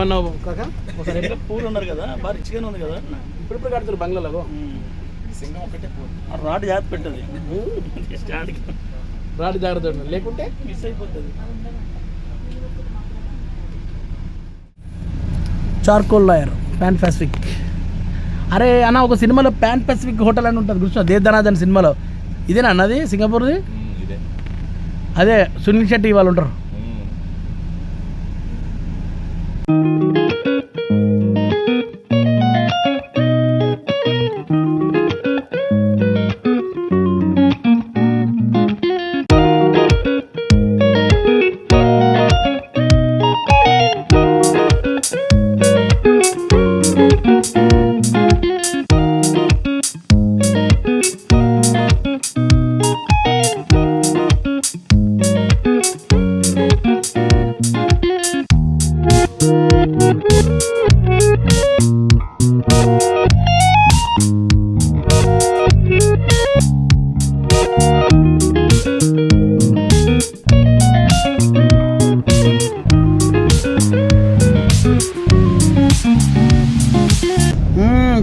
ఏమన్నావు కాక ఒకసారి పూలు ఉన్నారు కదా బాగా రిచ్గానే ఉంది కదా ఇప్పుడు కడుతున్నారు బంగ్లాలో సింగం ఒకటే రాడ్ జాగ్రత్త పెట్టదు స్టాండ్కి రాడ్ జాగ్రత్త లేకుంటే మిస్ అయిపోతుంది. Charcoal lawyer pan Pacific. అరే అన్న ఒక సినిమాలో పాన్ పసిఫిక్ హోటల్ అని ఉంటుంది గుర్తు దేవధనాథన్ సినిమాలో. ఇదేనా అన్నది సింగపూర్ది? అదే సునీల్ శెట్టి వాళ్ళు ఉంటారు.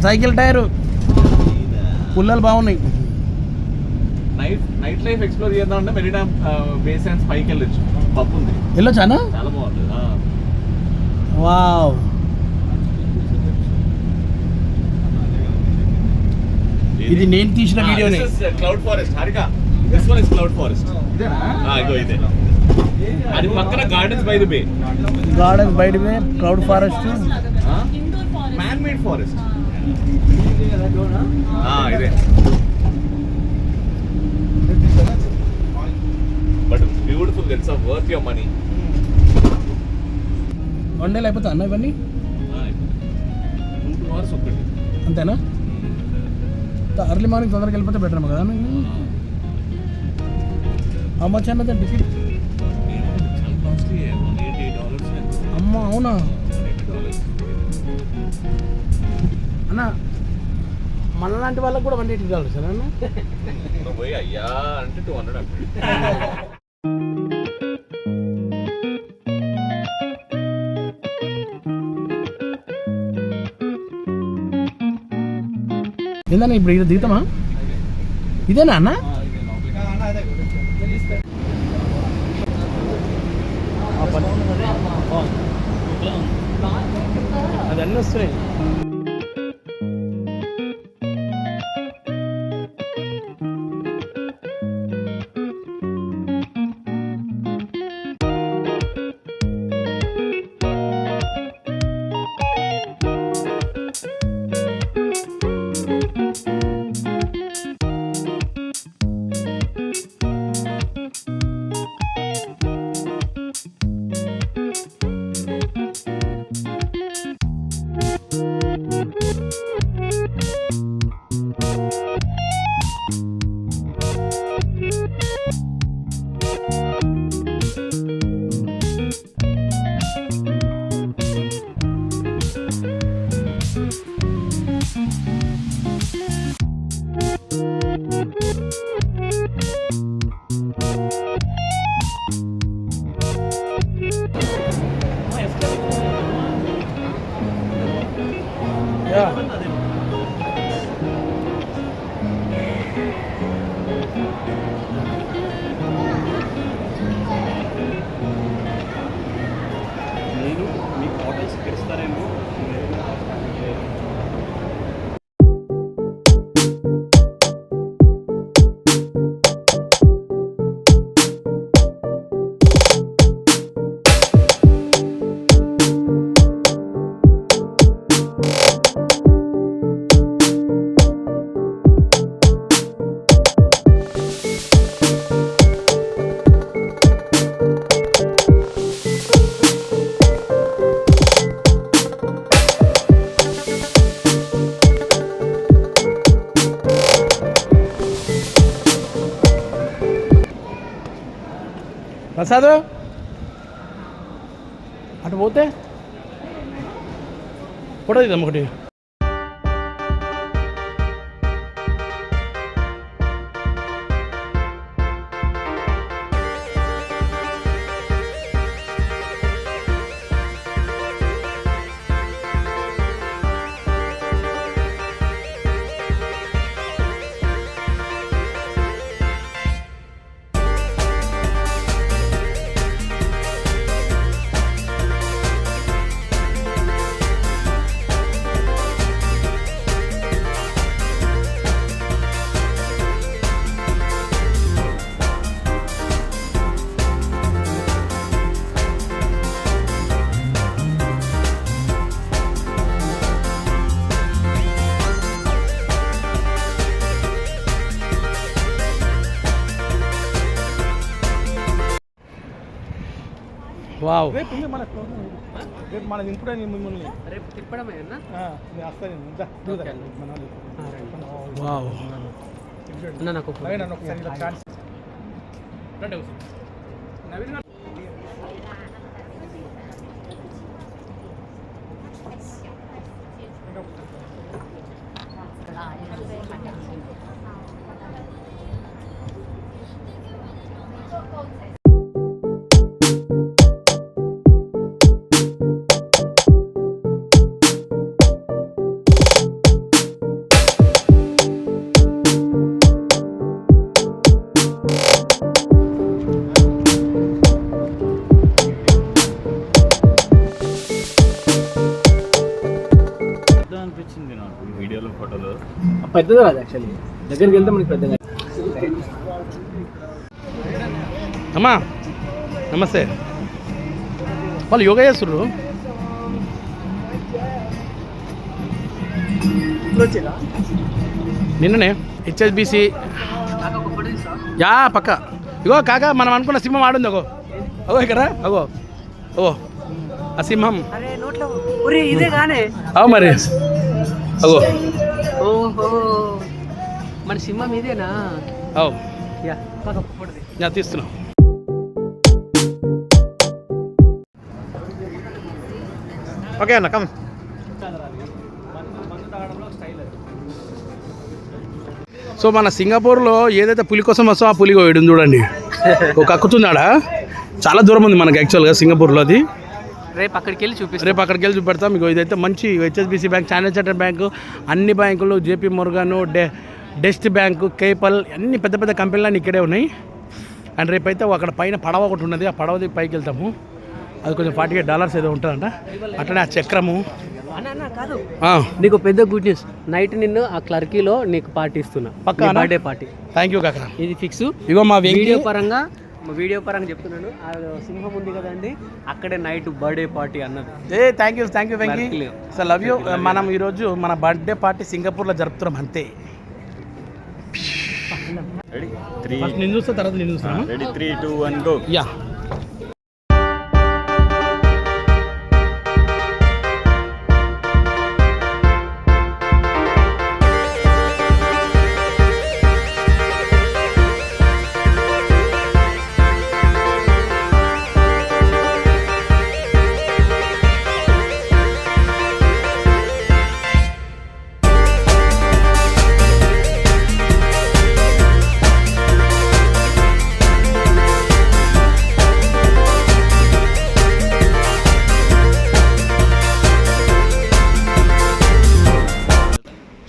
సైకిల్ టైరు పుల్లలు బాగున్నాయి. నైట్ లైఫ్ ఎక్స్ప్లోర్ చేద్దాం అంటే మెరీనా బే సాండ్స్ పైకి వెళ్ళొచ్చు. పబ్ ఉంది, వెళ్ళొచ్చానా? చాలా బాగుంటుంది. వావ్, ఇది నేను తీసిన వీడియోనే. Cloud Forest Harika, this one is Cloud Forest. ఇగో ఇదే. అది పక్కన Gardens by the Bay. Gardens by the Bay, Cloud Forest, man made forest. ఇదే but beautiful. It's worth your money. 1 day అయిపోతా అన్న ఇవన్నీ? 2 hours ఒకటి అంతేనా? అర్లీ మార్నింగ్ తొందరగా వెళ్ళిపోతే బెటర్ ఏమో కదా. హౌ మచ్ అన్నది టికెట్? చాలా కాస్ట్లీ, $180. అమ్మ అవునా అన్న? మనలాంటి వాళ్ళకి కూడా $180 సరే అన్న? పోయి అయ్యా అంటే 200 అంటే. ఏందన్నా ఇప్పుడు ఇది దిగుతామా? ఇదేనా అన్న? అది అన్నీ వస్తున్నాయి. నేను మీకు హోటల్స్ ఇస్తారేమో. ప్రసాద్ అటు పోతే ఫోటో తీద్దాం ఒకటి. వావ్. రేపు ఉంది మన రేపు మన ఇంపుడే మిమ్మల్ని రేపు తిప్పడమే అన్న నేను వస్తాను వావ్. అన్న నాకు ఒక నన్ను ఒకసారి ఇలా ఛాన్స్ నవీన్ గారు అనిపించింది నాకు ఈ వీడియోలో ఫోటోలో. పెద్దది కాదు యాక్చువల్లీ, దగ్గరికి వెళ్తే మనకి పెద్దగా. అమ్మా నమస్తే. వాళ్ళు యోగా చేస్తుర్రు. నిన్ననే హెచ్ఎస్బిసి యా పక్క. ఇగో కాక మనం అనుకున్న సింహం ఆడుంది. అగో అగో ఇక్కడ అగో ఓ ఆ సింహం. ఇదే గానే అవు మరి అగో ఓహో మన సింహం ఇదేనా? అవు యా యా తీస్తున్నాం. ఓకే అన్న కమ్. సో మన సింగపూర్లో ఏదైతే పులి కోసం వస్తామో ఆ పులి వేయడం చూడండి. ఒక అక్కుతున్నాడా, చాలా దూరం ఉంది మనకి యాక్చువల్గా సింగపూర్లో. అది రేపు అక్కడికి వెళ్ళి చూపిస్తాం. రేపు అక్కడికి వెళ్ళి చూపెడతాం. మీకు ఇదైతే మంచి HSBC bank, standard chartered bank, అన్ని బ్యాంకులు, జేపీ మోర్గాను, డెస్ట్ బ్యాంకు, కేపల్, అన్ని పెద్ద పెద్ద కంపెనీలు ఇక్కడే ఉన్నాయి. అండ్ రేపైతే అక్కడ పైన పడవ ఒకటి ఉన్నది. ఆ పడవది పైకి వెళ్తాము. అది కొంచెం $48 ఏదో ఉంటుందంట. అట్లనే ఆ చక్రము. అన్న కాదు, నీకు పెద్ద గుడ్ న్యూస్. నైట్ నిన్ను ఆ క్లర్కీలో నీకు పార్టీ ఇస్తున్నా, పక్కా బర్త్డే పార్టీ. థ్యాంక్ యూ కాక. ఇది ఫిక్స్. ఇగో మా వీడియో పరంగా చెప్తున్నాను. ఆ సింహం ఉంది కదండి, అక్కడే నైట్ బర్త్డే పార్టీ అన్నది. Thank you Venky. So love you. మనం ఈరోజు మన బర్త్డే పార్టీ సింగపూర్లో జరుపుతున్నాం అంతే. రెడీ 3 ఫస్ట్ నేను చూస్తా, తర్వాత నేను చూస్తాను. Ready 3 2 1 go. యా.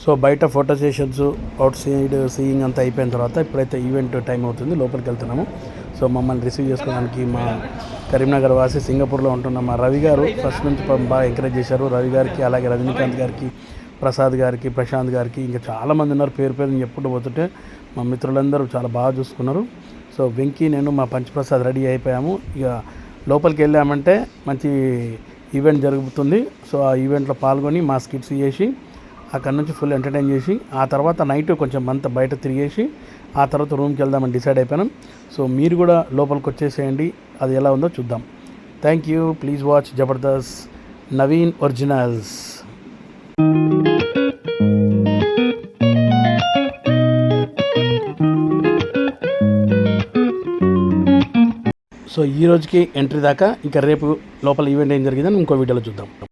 సో బయట photo sessions, out side seeing అంతా అయిపోయిన తర్వాత ఇప్పుడైతే ఈవెంట్ టైం అవుతుంది, లోపలికి వెళ్తున్నాము. సో మమ్మల్ని రిసీవ్ చేసుకోవడానికి మా కరీంనగర్ వాసి సింగపూర్లో ఉంటున్న మా రవి గారు ఫస్ట్ నుంచి బాగా ఎంకరేజ్ చేశారు. రవి గారికి, అలాగే రజనీకాంత్ గారికి, ప్రసాద్ గారికి, ప్రశాంత్ గారికి, ఇంకా చాలామంది ఉన్నారు. పేరు పేరు చెప్పుకుంటూ పోతుంటే మా మిత్రులందరూ చాలా బాగా చూసుకున్నారు. సో వెంకీ, నేను, మా పంచప్రసాద్ రెడీ అయిపోయాము. ఇక లోపలికి వెళ్ళామంటే మంచి ఈవెంట్ జరుగుతుంది. సో ఆ ఈవెంట్లో పాల్గొని మా స్కిట్స్ చేసి అక్కడ నుంచి ఫుల్ ఎంటర్టైన్ చేసి ఆ తర్వాత నైట్ కొంచెం అంతా బయట తిరిగేసి ఆ తర్వాత రూమ్కి వెళ్దామని డిసైడ్ అయిపోయినాం. సో మీరు కూడా లోపలికి వచ్చేసేయండి, అది ఎలా ఉందో చూద్దాం. Thank you. Please watch Jabardasth Naveen originals. So ఈ రోజుకి ఎంట్రీ దాకా. ఇంకా రేపు లోపల ఈవెంట్ ఏం జరిగిందని ఇంకో వీడియోలో చూద్దాం.